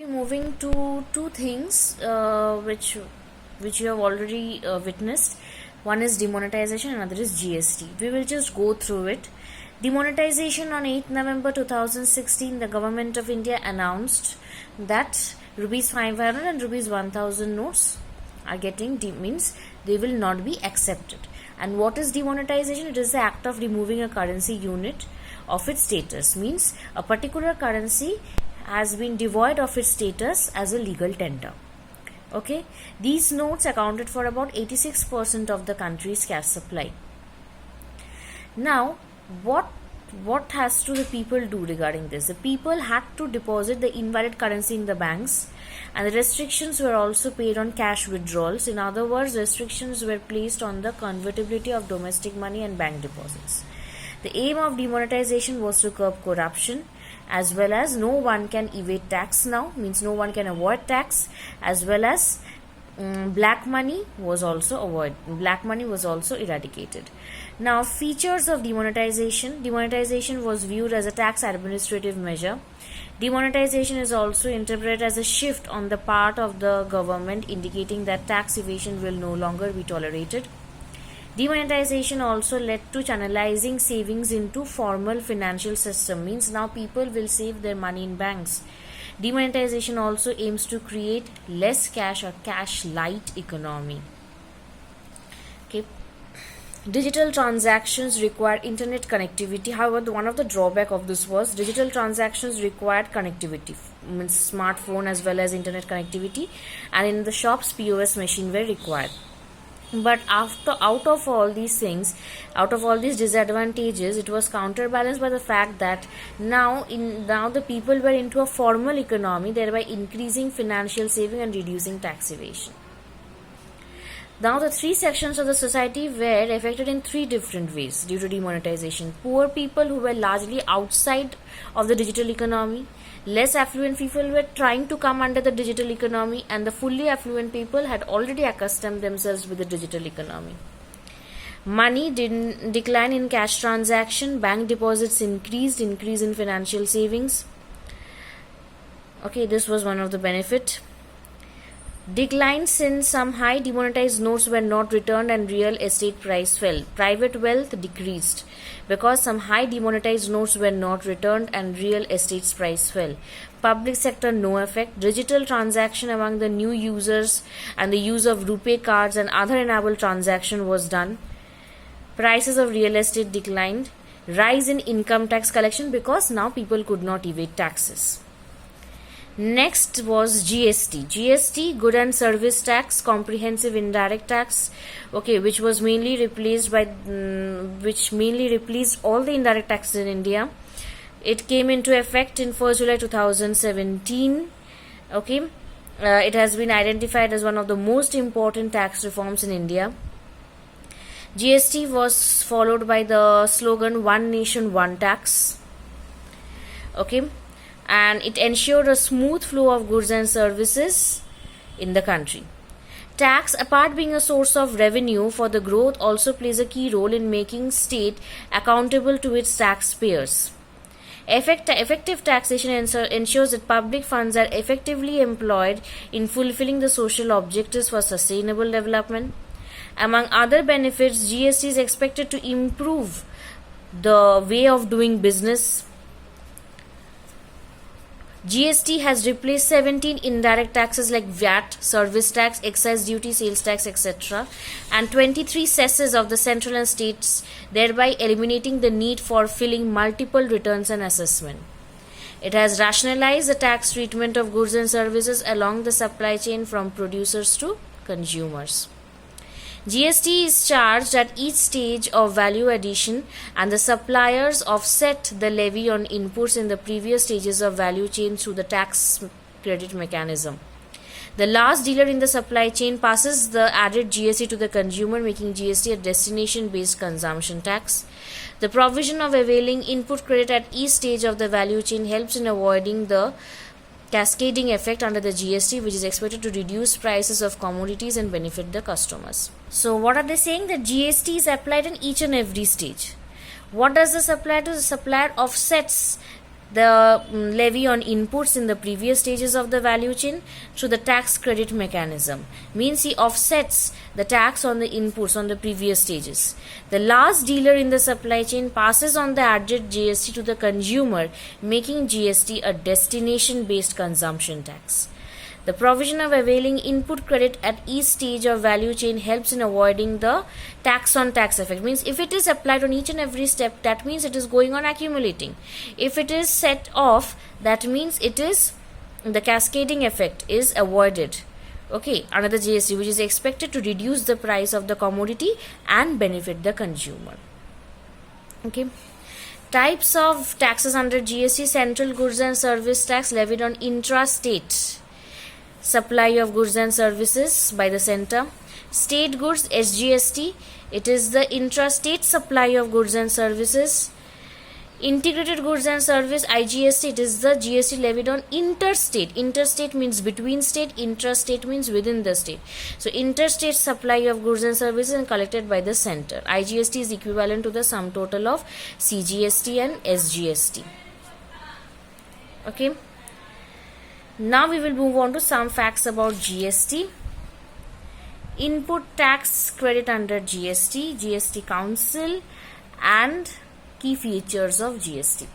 Moving to two things which you have already witnessed. One is demonetization, another is GST. We will just go through it. Demonetization on 8th November 2016, the government of India announced that rupees 500 and rupees 1000 notes are getting means they will not be accepted. And what is demonetization? It is the act of removing a currency unit of its status. Means a particular currency has been devoid of its status as a legal tender. Okay, these notes accounted for about 86% of the country's cash supply. Now, what has to the people do regarding this? The people had to deposit the invalid currency in the banks, and the restrictions were also paid on cash withdrawals. In other words, restrictions were placed on the convertibility of domestic money and bank deposits. The aim of demonetization was to curb corruption, as well as no one can evade tax now, means no one can avoid tax, as well as black money was also eradicated. Now, features of demonetization. Demonetization was viewed as a tax administrative measure. Demonetization is also interpreted as a shift on the part of the government, indicating that tax evasion will no longer be tolerated. Demonetization also led to channelizing savings into formal financial system, means now people will save their money in banks. Demonetization also aims to create less cash or cash light economy. Okay. Digital transactions require internet connectivity. However, one of the drawback of this was digital transactions required connectivity, means smartphone as well as internet connectivity, and in the shops POS machine were required. But out of all these disadvantages, it was counterbalanced by the fact that now the people were into a formal economy, thereby increasing financial saving and reducing tax evasion. Now, the three sections of the society were affected in three different ways due to demonetization. Poor people who were largely outside of the digital economy, less affluent people were trying to come under the digital economy, and the fully affluent people had already accustomed themselves with the digital economy. Money didn't decline in cash transaction, bank deposits increase in financial savings. Okay, this was one of the benefit. Decline since some high demonetized notes were not returned and real estate price fell. Private wealth decreased because some high demonetized notes were not returned and real estate's price fell. Public sector no effect. Digital transaction among the new users and the use of RuPay cards and other enabled transaction was done. Prices of real estate declined. Rise in income tax collection because now people could not evade taxes. Next was GST. GST, Good and Service Tax, Comprehensive Indirect Tax, okay, which mainly replaced all the indirect taxes in India. It came into effect in 1st July 2017. Okay, it has been identified as one of the most important tax reforms in India. GST was followed by the slogan One Nation, One Tax. Okay. And it ensured a smooth flow of goods and services in the country. Tax, apart being a source of revenue for the growth, also plays a key role in making state accountable to its taxpayers. Effective taxation ensures that public funds are effectively employed in fulfilling the social objectives for sustainable development. Among other benefits, GST is expected to improve the way of doing business. GST has replaced 17 indirect taxes like VAT, service tax, excise duty, sales tax, etc., and 23 cesses of the central and states, thereby eliminating the need for filing multiple returns and assessment. It has rationalized the tax treatment of goods and services along the supply chain from producers to consumers. GST is charged at each stage of value addition, and the suppliers offset the levy on inputs in the previous stages of value chain through the tax credit mechanism. The last dealer in the supply chain passes the added GST to the consumer, making GST a destination-based consumption tax. The provision of availing input credit at each stage of the value chain helps in avoiding the cascading effect under the GST, which is expected to reduce prices of commodities and benefit the customers. So what are they saying? That GST is applied in each and every stage. What does this apply to? The supplier offsets the levy on inputs in the previous stages of the value chain through the tax credit mechanism. Means he offsets the tax on the inputs on the previous stages. The last dealer in the supply chain passes on the added GST to the consumer, making GST a destination-based consumption tax. The provision of availing input credit at each stage of value chain helps in avoiding the tax on tax effect. Means if it is applied on each and every step, that means it is going on accumulating. If it is set off, that means it is the cascading effect is avoided. Okay, another GST which is expected to reduce the price of the commodity and benefit the consumer. Okay. Types of taxes under GST: central goods and service tax levied on intra-state supply of goods and services by the center. State goods, SGST, it is the intrastate supply of goods and services. Integrated goods and service, IGST, it is the GST levied on interstate. Interstate means between state, intrastate means within the state. So interstate supply of goods and services and collected by the center. IGST is equivalent to the sum total of CGST and SGST. Okay. Now we will move on to some facts about GST. Input tax credit under GST, GST Council, and key features of GST.